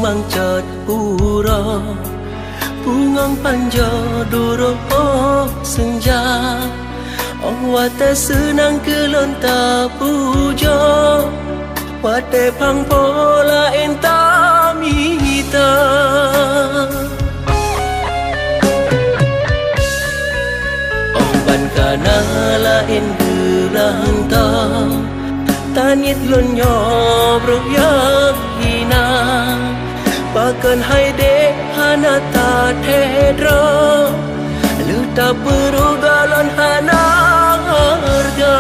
mangcat pura Pungang panja duro senja wate senang kelonta puja wate pang pola enta mita ban kana lain gelanta tanit lonyo bro yakina pakan haide hanata thedra luta perugalan hana harga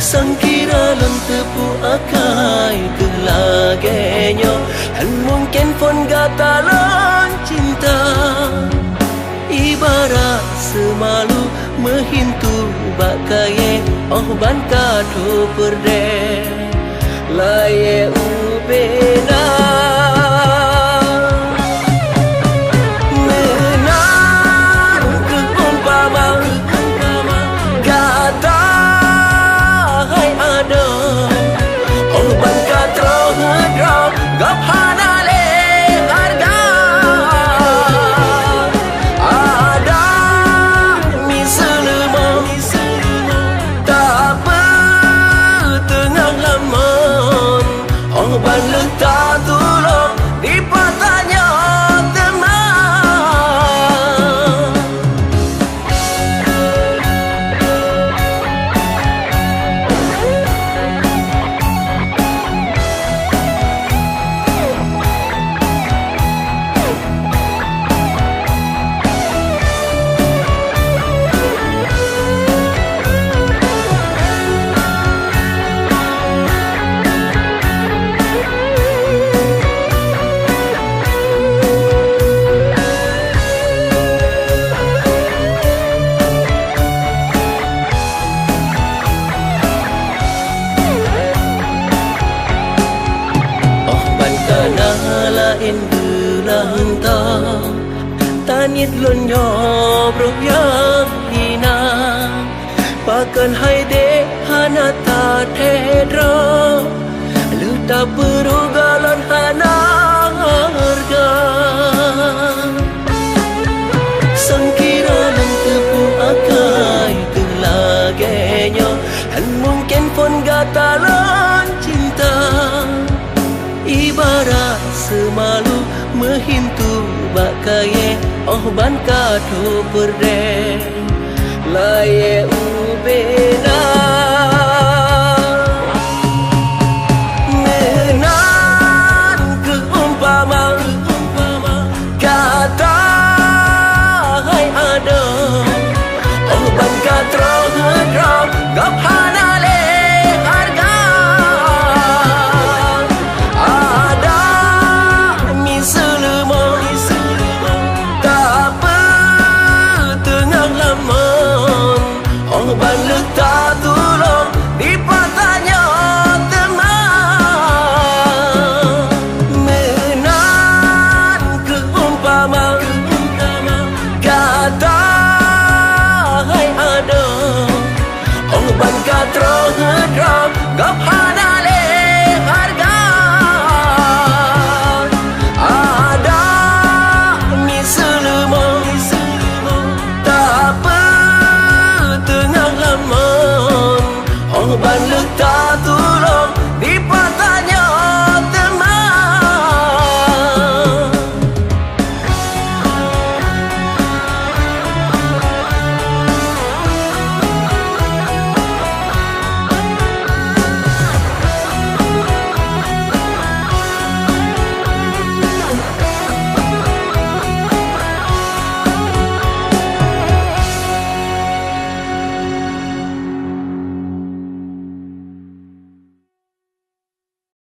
sangkira lan tepu akai kelagenyo han mungkin pun gatalan cinta ibarat semalu mehintu bakaye ban kadu perde laye ubena menar ke umpama kata hai ada ban katro hadra gaphana le harga ada misalma tak tengah lamon ban lenta tulong di patahnya teman tanit lonyo bro yakina pakan haide hanata thedra luta perugalan hana harga sangkira lan tepu akai kelagenyo han mungkin pun gatalan cinta ibarat semalu mehintu bakaye ban kadu perde laye ubena menan ke umpama kata hai ada ban katro hadra gaphana le harga ada misalma ban lenta tulong di patahnya teman menan ke umpama kata hai ada ban katro hadra gaphana le harga ada misalma tak korban letak